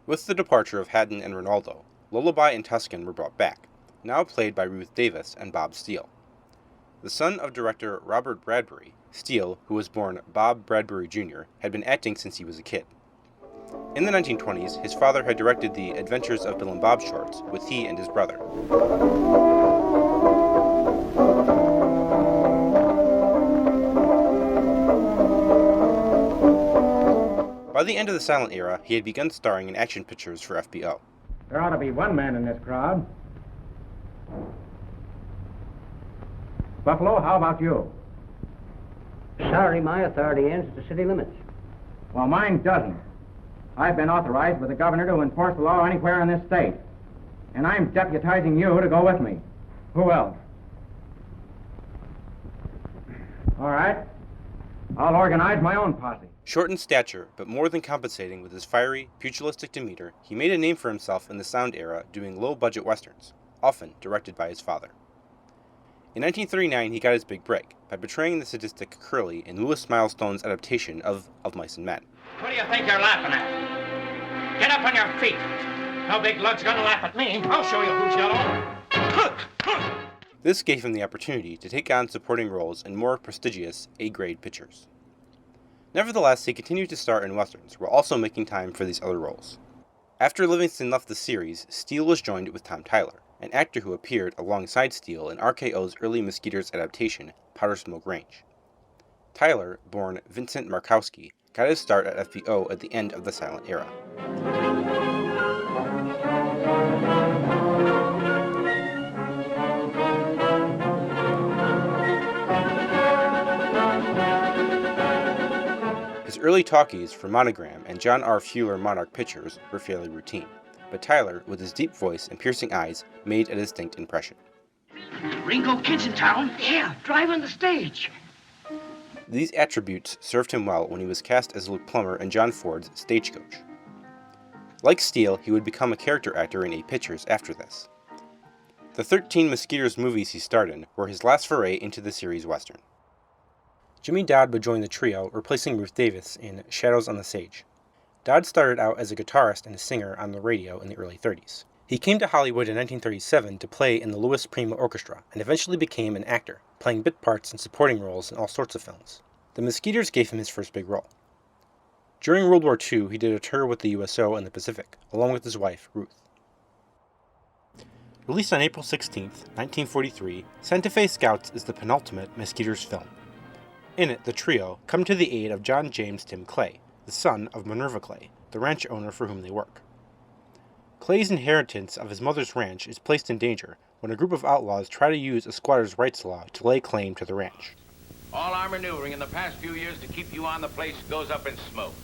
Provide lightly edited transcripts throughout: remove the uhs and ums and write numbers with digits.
With the departure of Haddon and Ronaldo, Lullaby and Tuscan were brought back, now played by Ruth Davis and Bob Steele. The son of director Robert Bradbury, Steele, who was born Bob Bradbury Jr., had been acting since he was a kid. In the 1920s, his father had directed the Adventures of Bill and Bob shorts with he and his brother. By the end of the silent era, he had begun starring in action pictures for FBO. There ought to be one man in this crowd. Buffalo, how about you? Sorry, my authority ends at the city limits. Well, mine doesn't. I've been authorized by the governor to enforce the law anywhere in this state. And I'm deputizing you to go with me. Who else? All right. I'll organize my own posse. Short in stature, but more than compensating with his fiery, pugilistic demeanor, he made a name for himself in the sound era doing low-budget westerns, often directed by his father. In 1939, he got his big break by portraying the sadistic Curly in Louis Milestone's adaptation of Mice and Men. What do you think you're laughing at? Get up on your feet. No big lug's gonna laugh at me. I'll show you who's yellow. This gave him the opportunity to take on supporting roles in more prestigious A-grade pictures. Nevertheless, he continued to star in westerns, while also making time for these other roles. After Livingston left the series, Steele was joined with Tom Tyler, an actor who appeared alongside Steele in RKO's early Mosquitoes adaptation, Powder Smoke Range. Tyler, born Vincent Markowski, got his start at FBO at the end of the silent era. His early talkies for Monogram and John R. Fuller Monarch Pictures were fairly routine, but Tyler, with his deep voice and piercing eyes, made a distinct impression. Ringo Kid's in town? Yeah, driving the stage. These attributes served him well when he was cast as Luke Plummer in John Ford's Stagecoach. Like Steele, he would become a character actor in 8 pictures after this. The 13 Mosquitoes movies he starred in were his last foray into the series western. Jimmie Dodd would join the trio, replacing Ruth Davis in Shadows on the Sage. Dodd started out as a guitarist and a singer on the radio in the early 30s. He came to Hollywood in 1937 to play in the Louis Prima Orchestra, and eventually became an actor, playing bit parts and supporting roles in all sorts of films. The Mosquitoes gave him his first big role. During World War II, he did a tour with the USO in the Pacific, along with his wife, Ruth. Released on April 16, 1943, Santa Fe Scouts is the penultimate Mosquitoes film. In it, the trio come to the aid of John James Tim Clay, the son of Minerva Clay, the ranch owner for whom they work. Clay's inheritance of his mother's ranch is placed in danger when a group of outlaws try to use a squatter's rights law to lay claim to the ranch. All our maneuvering in the past few years to keep you on the place goes up in smoke.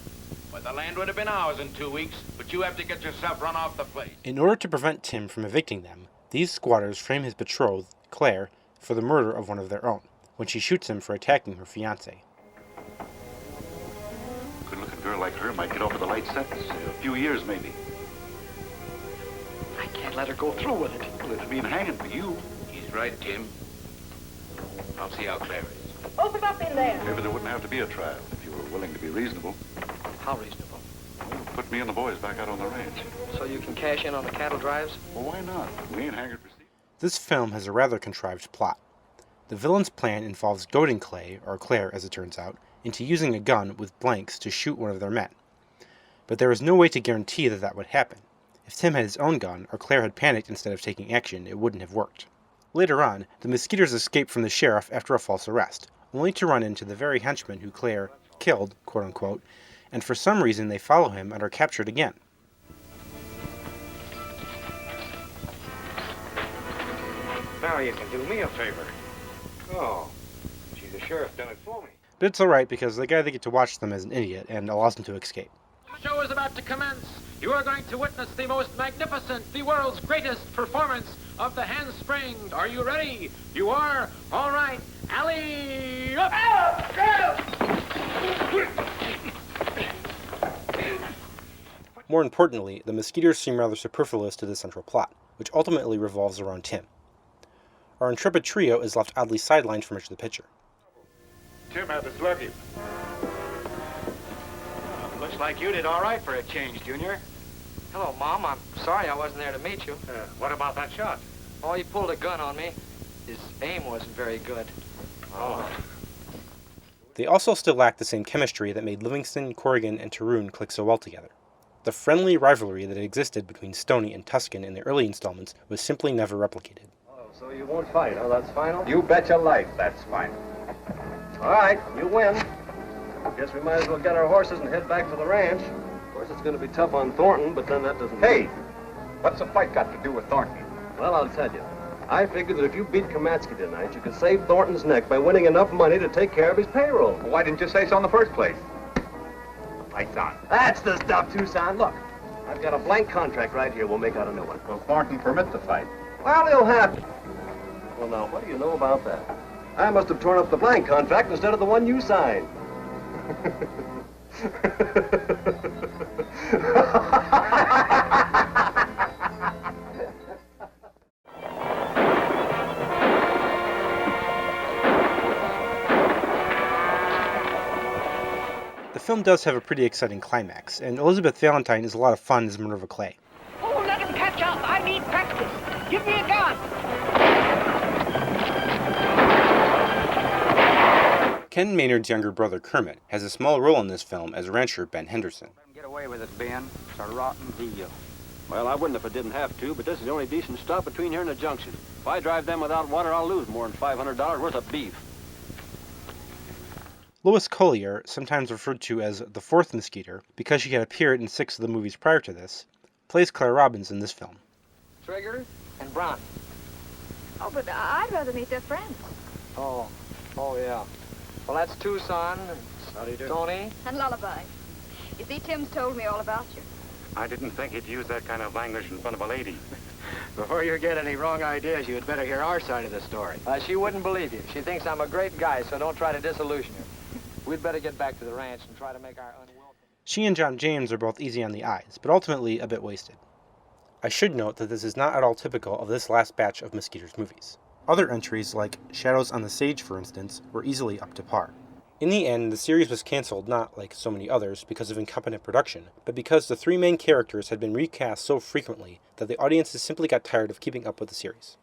But the land would have been ours in 2 weeks, but you have to get yourself run off the place. In order to prevent Tim from evicting them, these squatters frame his betrothed, Claire, for the murder of one of their own, when she shoots him for attacking her fiancé. Good-looking girl like her might get off with a light sentence, a few years maybe. I can't let her go through with it. Well, it'll mean hanging for you. He's right, Tim. I'll see how Claire is. Open up in there. Maybe there wouldn't have to be a trial if you were willing to be reasonable. How reasonable? Well, put me and the boys back out on the ranch. So you can cash in on the cattle drives? Well, why not? We ain't hanging for stealing. This film has a rather contrived plot. The villain's plan involves goading Clay, or Claire as it turns out, into using a gun with blanks to shoot one of their men. But there is no way to guarantee that that would happen. If Tim had his own gun, or Claire had panicked instead of taking action, it wouldn't have worked. Later on, the Mosquitoes escape from the sheriff after a false arrest, only to run into the very henchman who Claire killed, quote-unquote, and for some reason they follow him and are captured again. Now you can do me a favor. Oh, gee, the sheriff done it for me. But it's alright because the guy they get to watch them is an idiot and allows them to escape. The show is about to commence. You are going to witness the most magnificent, the world's greatest performance of the handspring. Are you ready? You are? All right. Alley up! More importantly, the Mosquitoes seem rather superfluous to the central plot, which ultimately revolves around Tim. Our intrepid trio is left oddly sidelined from much of the picture. Tim had us lucky. Looks like you did all right for a change, Junior. Hello, Mom. I'm sorry I wasn't there to meet you. What about that shot? Oh, he pulled a gun on me. His aim wasn't very good. Oh. They also still lack the same chemistry that made Livingston, Corrigan, and Tarun click so well together. The friendly rivalry that existed between Stoney and Tuscan in the early installments was simply never replicated. Oh, so you won't fight, huh? That's final? You bet your life that's fine. All right, you win. Guess we might as well get our horses and head back to the ranch. Of course, it's going to be tough on Thornton, but then that doesn't... Hey, what's the fight got to do with Thornton? Well, I'll tell you. I figured that if you beat Kamatsky tonight, you could save Thornton's neck by winning enough money to take care of his payroll. Well, why didn't you say so in the first place? Lights on. That's the stuff, Tucson. Look, I've got a blank contract right here. We'll make out a new one. Will Thornton permit the fight? Well, he'll have to. Well, now, what do you know about that? I must have torn up the blank contract instead of the one you signed. The film does have a pretty exciting climax, and Elizabeth Valentine is a lot of fun as Minerva Clay. Oh, let him catch up. I need practice. Give me a gun. Ken Maynard's younger brother Kermit has a small role in this film as rancher Ben Henderson. Get away with it, Ben. It's a rotten deal. Well, I wouldn't if I didn't have to, but this is the only decent stop between here and the junction. If I drive them without water, I'll lose more than $500 worth of beef. Lois Collier, sometimes referred to as the fourth Mosquito because she had appeared in 6 of the movies prior to this, plays Claire Robbins in this film. Trigger and Bronte. Oh, but I'd rather meet their friends. Oh yeah. Well, that's Tucson and Tony. And Lullaby. You see, Tim's told me all about you. I didn't think he'd use that kind of language in front of a lady. Before you get any wrong ideas, you had better hear our side of the story. She wouldn't believe you. She thinks I'm a great guy, so don't try to disillusion her. We'd better get back to the ranch and try to make our unwelcome... She and John James are both easy on the eyes, but ultimately a bit wasted. I should note that this is not at all typical of this last batch of Mosquito's movies. Other entries, like Shadows on the Sage for instance, were easily up to par. In the end, the series was cancelled not, like so many others, because of incompetent production, but because the 3 main characters had been recast so frequently that the audiences simply got tired of keeping up with the series.